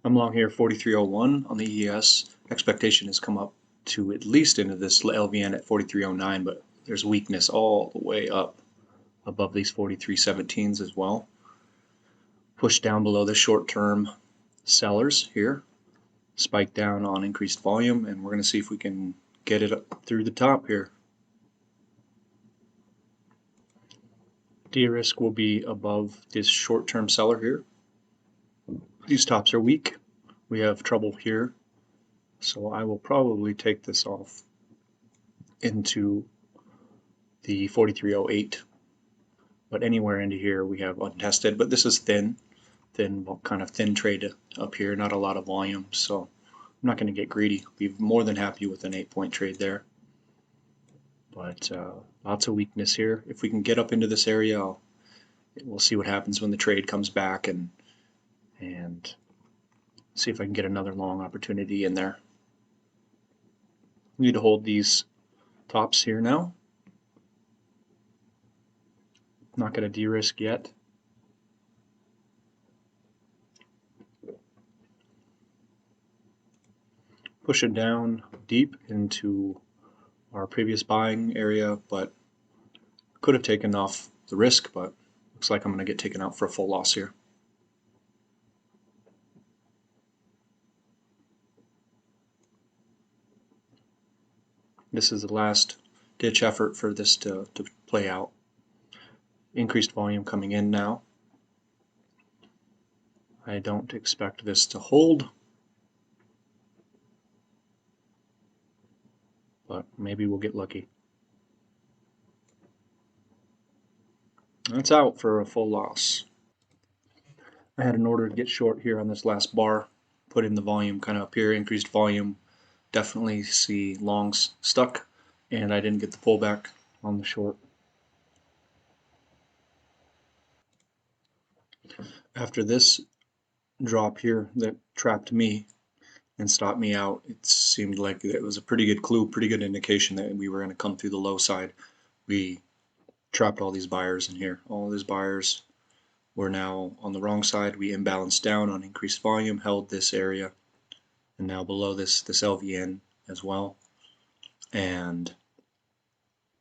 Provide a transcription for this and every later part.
I'm long here 43.01 on the ES. Expectation has come up to at least into this LVN at 43.09, but there's weakness all the way up above these 43.17s as well. Push down below the short-term sellers here. Spike down on increased volume, and we're going to see if we can get it up through the top here. De-risk will be above this short-term seller here. These tops are weak. We have trouble here, so I will probably take this off into the 43.08, but anywhere into here we have untested. But this is thin, kind of thin trade up here, not a lot of volume, so I'm not going to get greedy. Be more than happy with an 8-point trade there. But lots of weakness here. If we can get up into this area, we'll see what happens when the trade comes back and see if I can get another long opportunity in there. We need to hold these tops here now. Not going to de-risk yet. Push it down deep into our previous buying area, but could have taken off the risk, but looks like I'm going to get taken out for a full loss here. This is the last ditch effort for this to play out. Increased volume coming in now. I don't expect this to hold, but maybe we'll get lucky. That's out for a full loss. I had an order to get short here on this last bar, put in the volume kind of up here, increased volume, definitely see longs stuck, and I didn't get the pullback on the short. After this drop here that trapped me and stopped me out, it seemed like it was a pretty good clue, pretty good indication that we were going to come through the low side. We trapped all these buyers in here. All these buyers were now on the wrong side. We imbalanced down on increased volume, held this area, and now below this LVN as well, and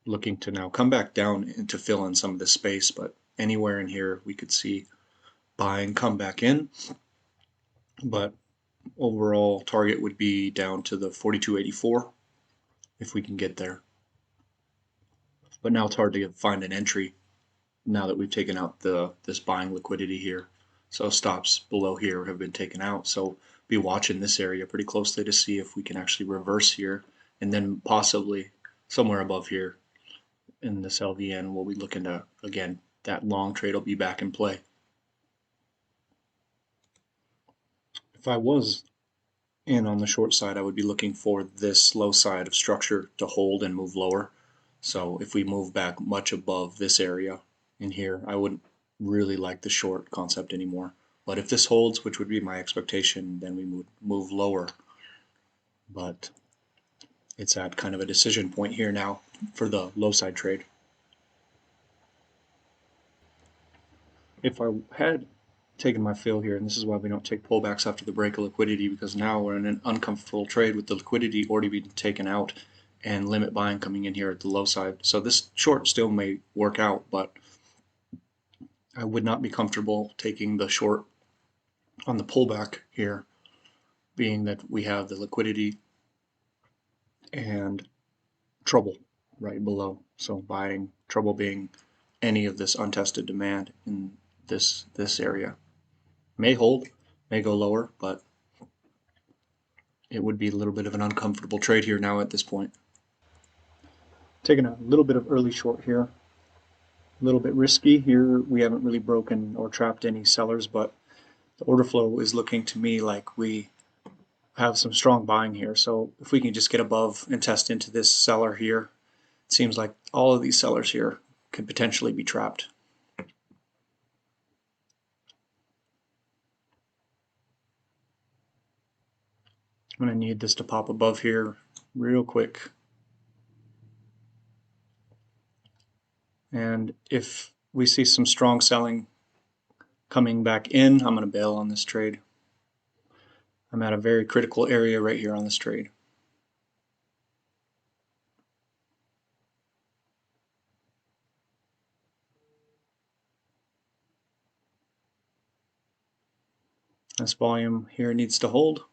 looking to now come back down and to fill in some of this space. But anywhere in here we could see buying come back in, but overall target would be down to the 42.84 if we can get there. But now it's hard to find an entry now that we've taken out this buying liquidity here. So stops below here have been taken out, so be watching this area pretty closely to see if we can actually reverse here, and then possibly somewhere above here in this LVN we'll be looking to, again, that long trade will be back in play. If I was in on the short side, I would be looking for this low side of structure to hold and move lower. So if we move back much above this area in here, I wouldn't really like the short concept anymore. But if this holds, which would be my expectation, then we would move lower. But it's at kind of a decision point here now for the low side trade. If I had taken my fill here, and this is why we don't take pullbacks after the break of liquidity, because now we're in an uncomfortable trade with the liquidity already being taken out and limit buying coming in here at the low side. So this short still may work out, but I would not be comfortable taking the short on the pullback here, being that we have the liquidity and trouble right below. So buying trouble being any of this untested demand in this area. May hold, may go lower, but it would be a little bit of an uncomfortable trade here now at this point. Taking a little bit of early short here. A little bit risky here. We haven't really broken or trapped any sellers, but the order flow is looking to me like we have some strong buying here. So if we can just get above and test into this seller here, it seems like all of these sellers here could potentially be trapped. I'm going to need this to pop above here real quick. And if we see some strong selling coming back in, I'm going to bail on this trade. I'm at a very critical area right here on this trade. This volume here needs to hold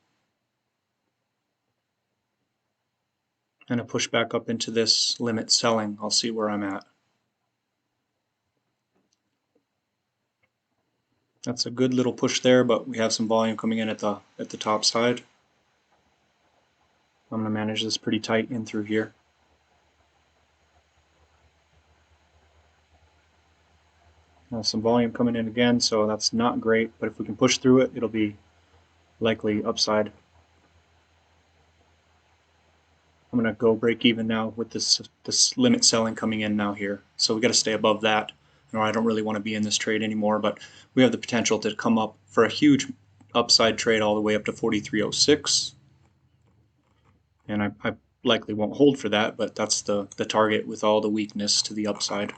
and a push back up into this limit selling. I'll see where I'm at. That's a good little push there, but we have some volume coming in at the top side. I'm going to manage this pretty tight in through here. Some volume coming in again, so that's not great, but if we can push through it, it'll be likely upside. I'm going to go break even now with this limit selling coming in now here. So we got to stay above that. I don't really want to be in this trade anymore, but we have the potential to come up for a huge upside trade all the way up to 43.06. And I likely won't hold for that, but that's the target with all the weakness to the upside.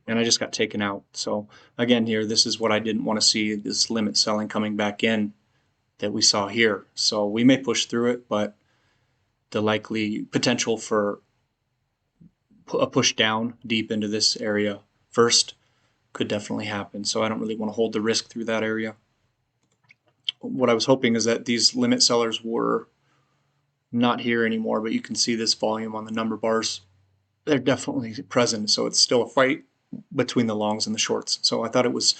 And I just got taken out. So again here, this is what I didn't want to see, this limit selling coming back in that we saw here. So we may push through it, but the likely potential for a push down deep into this area first could definitely happen. So I don't really want to hold the risk through that area. What I was hoping is that these limit sellers were not here anymore, but you can see this volume on the number bars. They're definitely present, so it's still a fight between the longs and the shorts. So I thought it was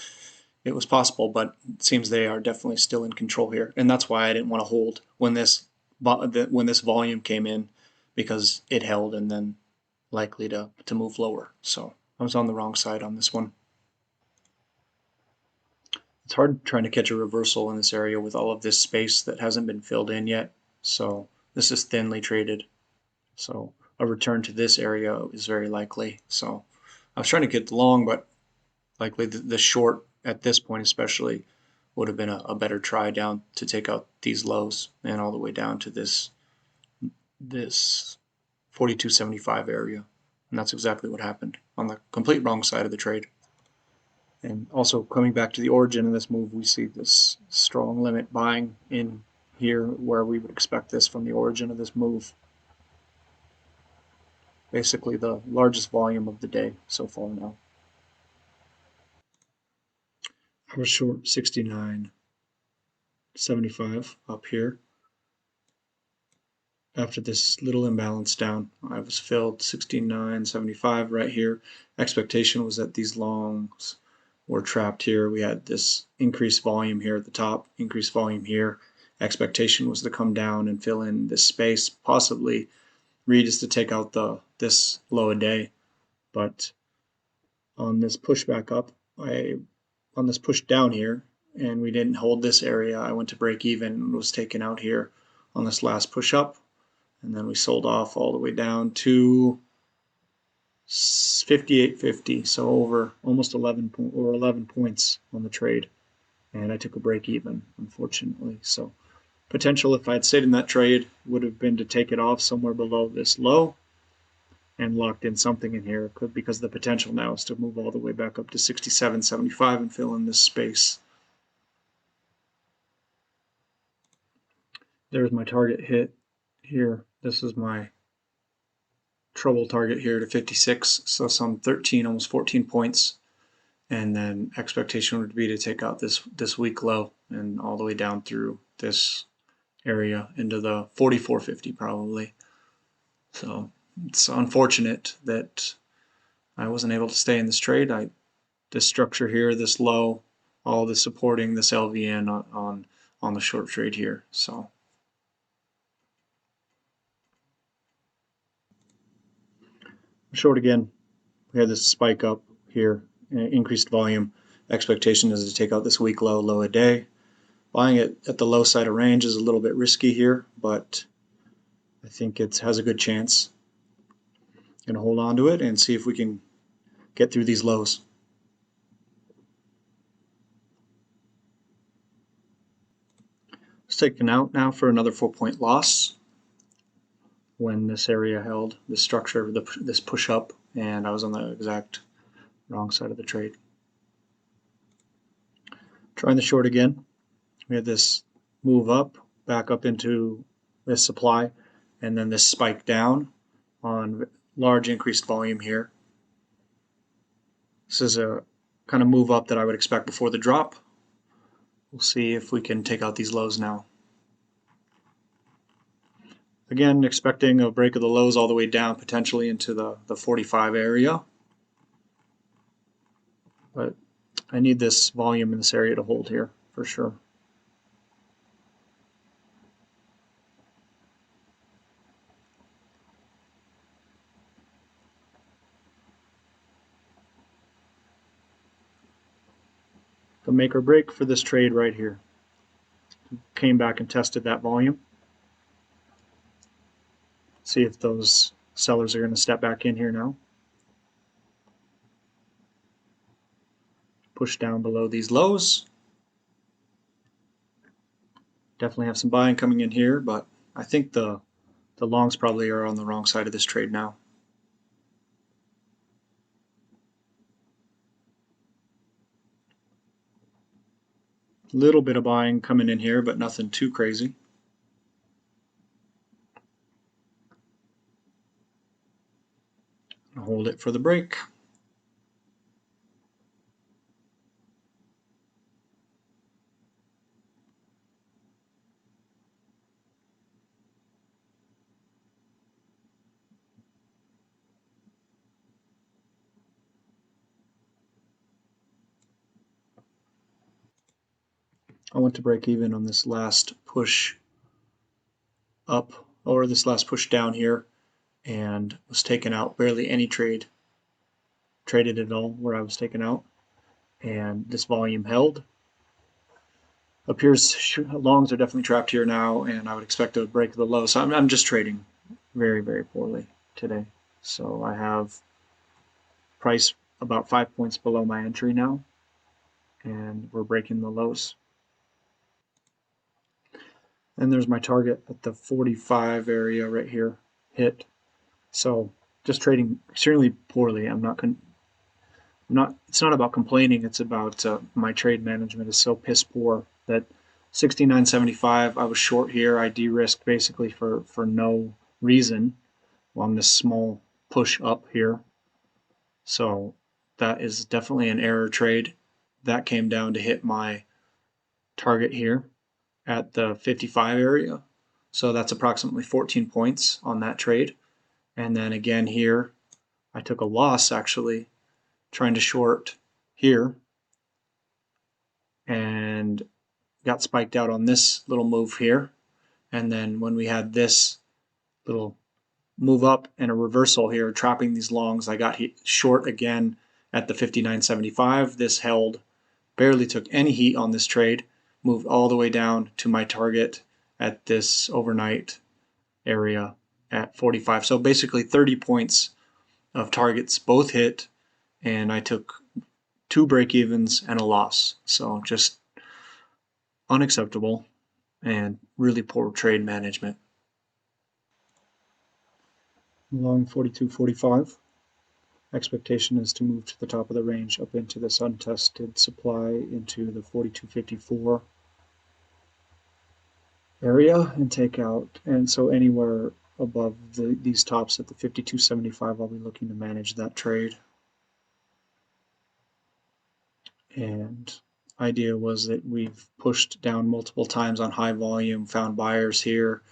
possible, but it seems they are definitely still in control here, and that's why I didn't want to hold when this volume came in, because it held and then likely to move lower. So I was on the wrong side on this one. It's hard trying to catch a reversal in this area with all of this space that hasn't been filled in yet. So this is thinly traded. So a return to this area is very likely. So I was trying to get the long, but likely the short at this point especially would have been a better try down to take out these lows and all the way down to this 42.75 area. And that's exactly what happened on the complete wrong side of the trade. And also coming back to the origin of this move, we see this strong limit buying in here where we would expect this from the origin of this move. Basically the largest volume of the day so far now. I was short 69.75 up here. After this little imbalance down, I was filled 69.75 right here. Expectation was that these longs were trapped here. We had this increased volume here at the top, increased volume here. Expectation was to come down and fill in this space, possibly read is to take out this low a day. But on this push back up, on this push down here, and we didn't hold this area, I went to break even and was taken out here on this last push up, and then we sold off all the way down to 58.50, so over almost 11 points on the trade, and I took a break even, unfortunately. So potential, if I'd stayed in that trade, would have been to take it off somewhere below this low and locked in something in here, because the potential now is to move all the way back up to 67.75 and fill in this space. There's my target hit here. This is my trouble target here to 56, so some 13, almost 14 points. And then expectation would be to take out this weak low and all the way down through this area into the 44.50 probably. So it's unfortunate that I wasn't able to stay in this trade. This structure here, this low, all this supporting this LVN on the short trade here. So short again, we had this spike up here, increased volume. Expectation is to take out this weak low a day. Buying it at the low side of range is a little bit risky here, but I think it has a good chance. Going to hold on to it and see if we can get through these lows. It's taken out now for another 4-point loss when this area held, this structure, this push up, and I was on the exact wrong side of the trade. Trying the short again. We had this move up, back up into this supply, and then this spike down on large increased volume here. This is a kind of move up that I would expect before the drop. We'll see if we can take out these lows now. Again, expecting a break of the lows all the way down, potentially into the 45 area. But I need this volume in this area to hold here for sure. The make or break for this trade right here. Came back and tested that volume. See if those sellers are going to step back in here now. Push down below these lows. Definitely have some buying coming in here, but I think the longs probably are on the wrong side of this trade now. Little bit of buying coming in here, but nothing too crazy. Hold it for the break. I want to break even on this last push up, or this last push down here, and was taken out. Barely any traded at all where I was taken out, and this volume held. Appears longs are definitely trapped here now, and I would expect a break of the low. So I'm just trading very, very poorly today. So I have price about 5 points below my entry now, and we're breaking the lows. And there's my target at the 45 area right here, hit. So just trading extremely poorly. It's not about complaining. It's about my trade management is so piss poor that 69.75. I was short here. I de-risked basically for no reason on this small push up here. So that is definitely an error trade. That came down to hit my target here at the 55 area. So that's approximately 14 points on that trade. And then again here, I took a loss actually trying to short here and got spiked out on this little move here. And then when we had this little move up and a reversal here, trapping these longs, I got short again at the 59.75. This held, barely took any heat on this trade, moved all the way down to my target at this overnight area at 45. So basically 30 points of targets both hit, and I took 2 break-evens and a loss. So just unacceptable and really poor trade management. Long 42.45. Expectation is to move to the top of the range up into this untested supply into the 42.54 area and take out. And so anywhere above these tops at the 52.75, I'll be looking to manage that trade. And idea was that we've pushed down multiple times on high volume, found buyers here,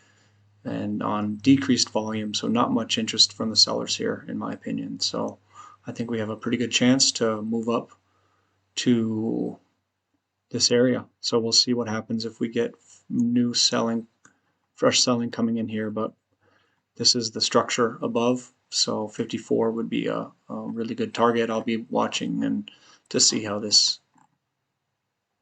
and on decreased volume, so not much interest from the sellers here, in my opinion. So I think we have a pretty good chance to move up to this area. So we'll see what happens if we get new selling, fresh selling coming in here. But this is the structure above, so 54 would be a really good target. I'll be watching and to see how this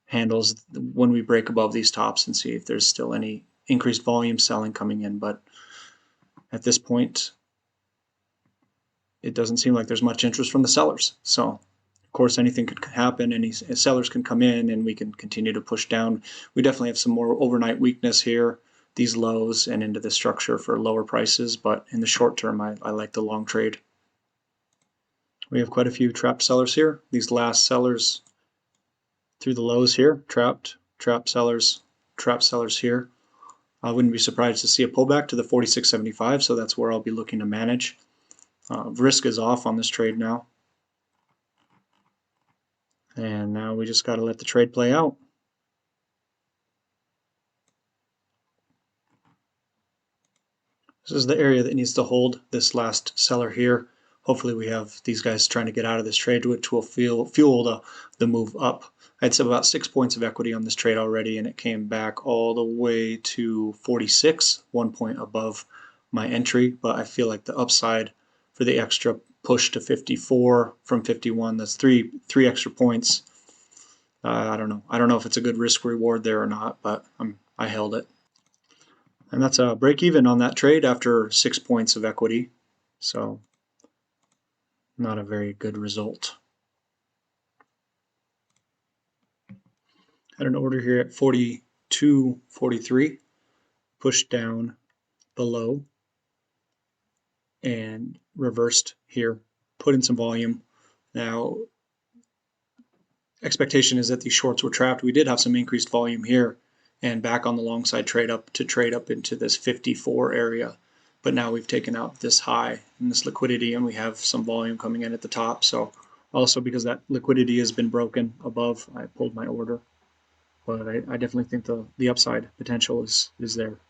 handles when we break above these tops and see if there's still any increased volume selling coming in. But at this point, it doesn't seem like there's much interest from the sellers. So of course anything could happen, any sellers can come in and we can continue to push down. We definitely have some more overnight weakness here, these lows and into the structure for lower prices, but in the short term I like the long trade. We have quite a few trapped sellers here. These last sellers through the lows here, trapped sellers trap sellers here. I wouldn't be surprised to see a pullback to the 46.75, so that's where I'll be looking to manage. Risk is off on this trade now. And now we just got to let the trade play out. This is the area that needs to hold this last seller here. Hopefully we have these guys trying to get out of this trade, which will fuel the move up. I had about 6 points of equity on this trade already, and it came back all the way to 46, 1 point above my entry. But I feel like the upside for the extra push to 54 from 51, that's three extra points. I don't know. I don't know if it's a good risk reward there or not, but I held it. And that's a break even on that trade after 6 points of equity. So not a very good result. Had an order here at 42.43, pushed down below and reversed here, put in some volume. Now, expectation is that these shorts were trapped. We did have some increased volume here and back on the long side trade up into this 54 area. But now we've taken out this high and this liquidity, and we have some volume coming in at the top. So also because that liquidity has been broken above, I pulled my order. But I definitely think the upside potential is there.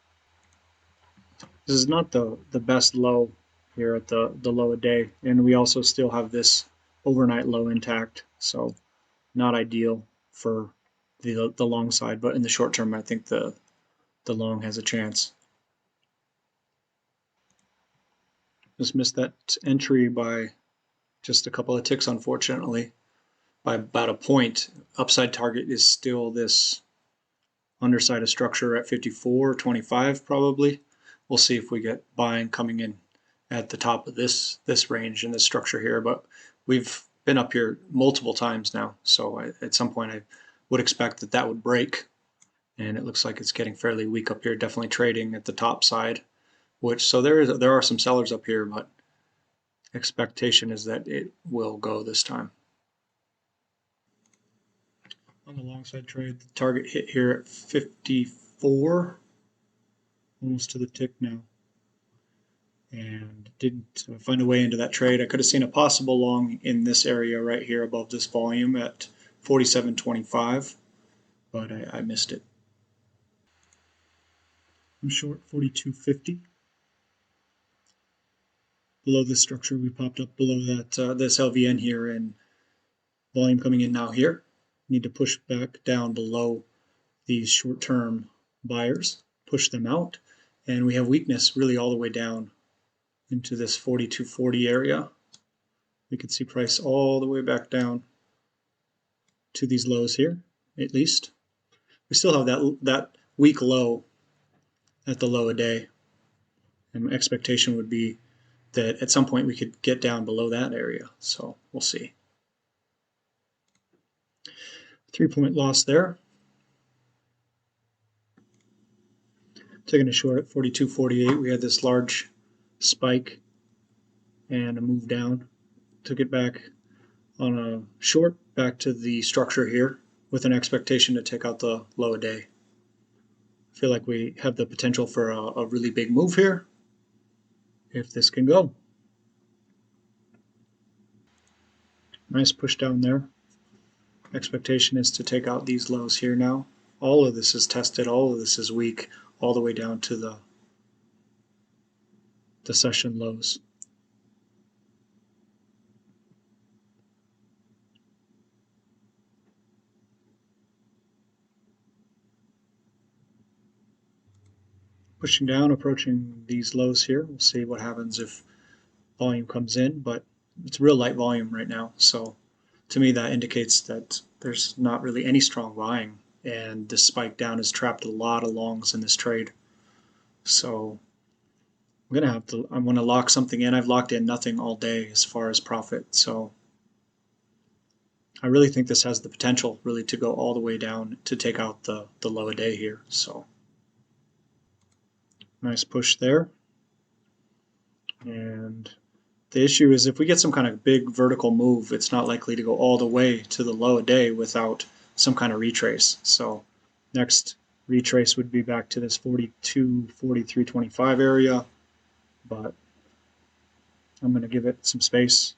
This is not the best low here at the low a day, and we also still have this overnight low intact, so not ideal for the long side, but in the short term I think the long has a chance. Just missed that entry by just a couple of ticks, unfortunately, by about a point. Upside target is still this underside of structure at 54.25 probably. We'll see if we get buying coming in at the top of this range in this structure here, but we've been up here multiple times now, so at some point I would expect that would break, and it looks like it's getting fairly weak up here, definitely trading at the top side, so there are some sellers up here, but expectation is that it will go this time. On the long side trade, the target hit here at 54, almost to the tick now, and didn't find a way into that trade. I could have seen a possible long in this area right here above this volume at 47.25, but I missed it. I'm short 42.50. Below this structure, we popped up below that this LVN here, and volume coming in now here. Need to push back down below these short-term buyers, push them out, and we have weakness really all the way down into this 42.40 area. We can see price all the way back down to these lows here, at least. We still have that weak low at the low a day, and my expectation would be that at some point we could get down below that area, so we'll see. 3-point loss there. Taking a short at 42.48. We had this large spike and a move down. Took it back on a short back to the structure here with an expectation to take out the low a day. I feel like we have the potential for a really big move here if this can go. Nice push down there. Expectation is to take out these lows here now. All of this is tested, all of this is weak, all the way down to the session lows. Pushing down, approaching these lows here. We'll see what happens if volume comes in, but it's real light volume right now, so to me that indicates that there's not really any strong buying, and this spike down has trapped a lot of longs in this trade. So I'm gonna lock something in. I've locked in nothing all day as far as profit, so I really think this has the potential really to go all the way down to take out the low a day here. So nice push there. And the issue is if we get some kind of big vertical move, it's not likely to go all the way to the low a day without some kind of retrace. So next retrace would be back to this 42, 43, 25 area, but I'm going to give it some space.